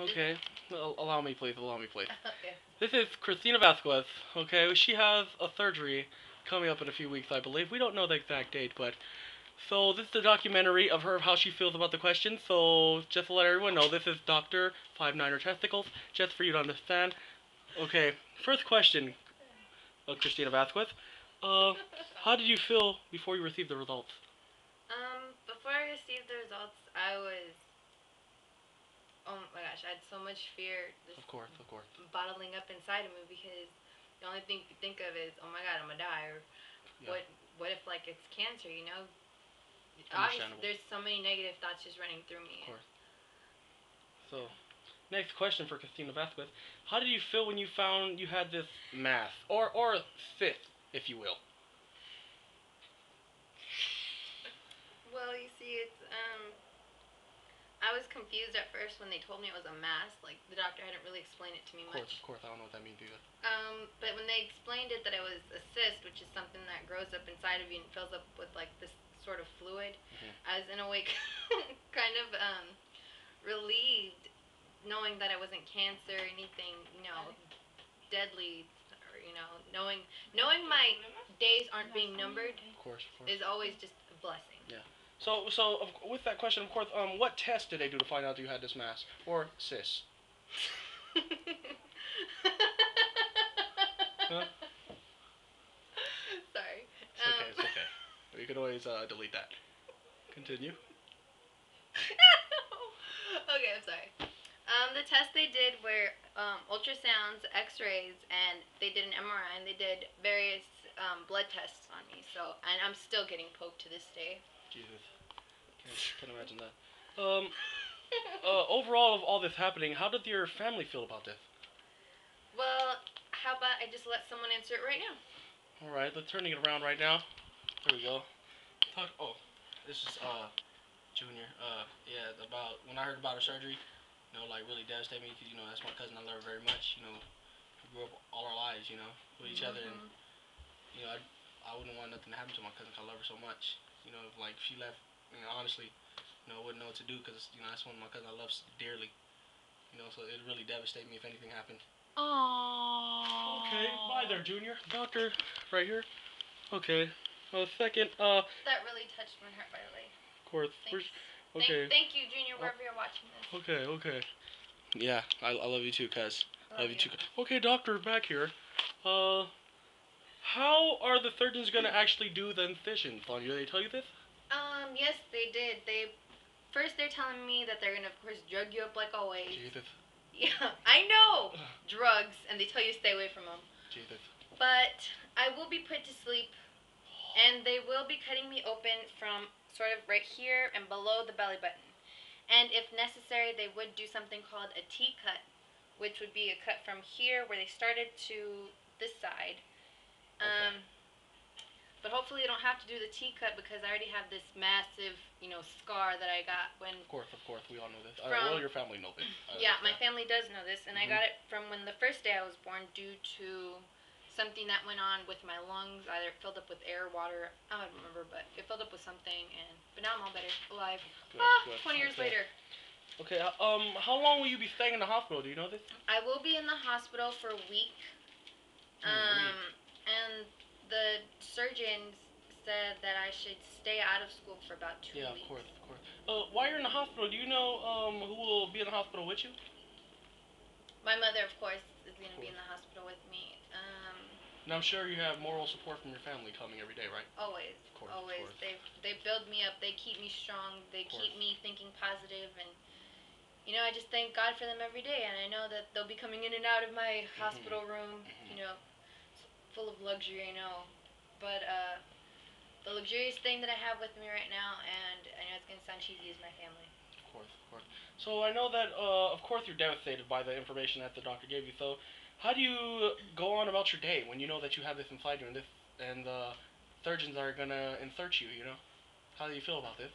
Okay. Allow me, please. Allow me, please. Okay. This is Christina Vasquez. Okay, she has a surgery coming up in a few weeks, I believe. We don't know the exact date, but so this is a documentary of her how she feels about the question. So just to let everyone know, this is Dr. 5 Niner Testicals, just for you to understand. Okay, first question, Christina Vasquez. Uh, how did you feel before you received the results? Before I received the results, I was, oh my gosh, I had so much fear just Of course, of course. bottling up inside of me because the only thing you think of is, oh my god, I'm gonna die, or Yeah, what if like it's cancer, you know? Obviously, understandable. there's so many negative thoughts just running through Of me. course. So, next question for Christina Vasquez. How did you feel when you found you had this mass, or cyst, if you will? Well, you see, I was confused at first when they told me it was a mass. Like the doctor hadn't really explained it to me much. Of course, I don't know what that means either. But when they explained it that it was a cyst, which is something that grows up inside of you and fills up with like this sort of fluid, I was in a way kind of relieved, knowing that it wasn't cancer or anything, deadly, or knowing my days aren't being numbered Of course, of course. is always just a blessing. Yeah. With that question, of course, what test did they do to find out you had this mass or cyst? Huh? Sorry. It's okay. It's okay. You can always delete that. Continue. Okay, I'm sorry. The tests they did were ultrasounds, X-rays, and they did an MRI, and they did various blood tests on me. So, and I'm still getting poked to this day. Jesus, can't imagine that. Overall of all this happening, how did your family feel about this? Well, how about I just let someone answer it right now? All right, let's turning it around right now. There we go. Oh, this is Junior. Yeah, about when I heard about her surgery, like really devastated me because that's my cousin. I love her very much. We grew up all our lives, with each other, and I wouldn't want nothing to happen to my cousin 'cause I love her so much. If like she left, honestly, I wouldn't know what to do because that's one of my cousins I love dearly. So it'd really devastate me if anything happened. Aww. Okay, bye there, Junior. Doctor, right here. Okay. Well, second, That really touched my heart, by the way. of course. Thanks. Okay. Thank you, Junior, wherever you're watching this. Okay, okay. Yeah, I love you too, cuz. I love you too. Okay, doctor, back here. Uh, how are the surgeons gonna actually do the incisions on you? Did they tell you this? Yes, they did. First they're telling me that they're gonna, of course, drug you up like always. Jesus. Yeah, I know drugs, and they tell you to stay away from them. Jesus. But I will be put to sleep, and they will be cutting me open from sort of right here and below the belly button. And if necessary, they would do something called a T-cut, which would be a cut from here where they started to this side. Okay. But hopefully, I don't have to do the T-cut because I already have this massive, scar that I got when. Of course, we all know this. From, your family knows this. Yeah, my family does know this, and I got it from when the first day I was born due to something that went on with my lungs. Either it filled up with air, water, I don't remember, but it filled up with something, but now I'm all better, alive. Good. 20 years later. Okay. How long will you be staying in the hospital? Do you know this? I will be in the hospital for a week. And the surgeons said that I should stay out of school for about 2 weeks. Yeah, of course. While you're in the hospital, do you know who will be in the hospital with you? My mother, of course, is going to be in the hospital with me. And I'm sure you have moral support from your family coming every day, right? Always. Always. They build me up. They keep me strong. They keep me thinking positive, and I just thank God for them every day. And I know that they'll be coming in and out of my hospital room, full of luxury, But the luxurious thing that I have with me right now, and I know it's gonna sound cheesy, is my family. Of course. So I know that, of course, you're devastated by the information that the doctor gave you. So, how do you go on about your day when you know that you have this inside you, and the surgeons are gonna insert you? How do you feel about this?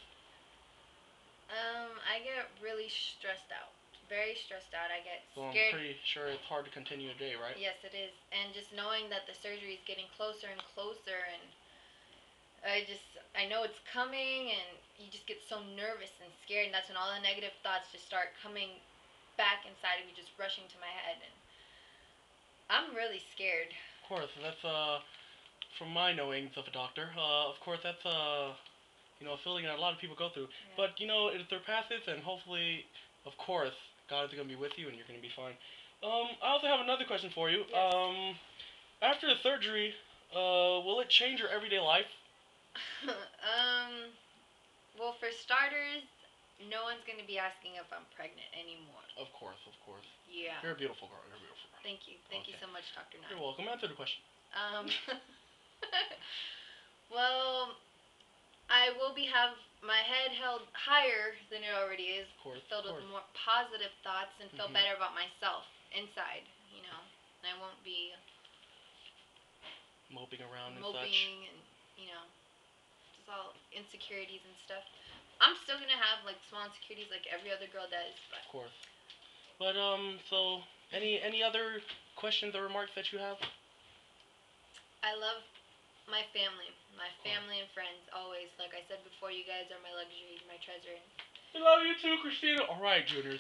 I get really stressed out. Very stressed out. I get So scared. I'm pretty sure it's hard to continue a day, right? Yes, it is. And just knowing that the surgery is getting closer and closer, and I know it's coming, and you just get so nervous and scared, and that's when all the negative thoughts just start coming back inside of me just rushing to my head, and I'm really scared. Of course, that's from my knowings of a doctor. Of course, that's a feeling that a lot of people go through. Yeah. But it passes, and hopefully, of course, God is gonna be with you, and you're gonna be fine. I also have another question for you. Yes. After the surgery, will it change your everyday life? Well, for starters, no one's gonna be asking if I'm pregnant anymore. Of course, of course. Yeah. You're a beautiful girl. You're a beautiful girl. Thank you. Thank you so much, Dr. Nine. You're welcome. Answer the question. Well, I will have my head held higher than it already is, filled with more positive thoughts, and feel better about myself inside. And I won't be moping around and such. And just all insecurities and stuff. I'm still gonna have like small insecurities like every other girl does, but of course. But so any other questions or remarks that you have? I love my family and friends always. Like I said before, you guys are my luxury, my treasure. I love you too, Christina. All right, Junior.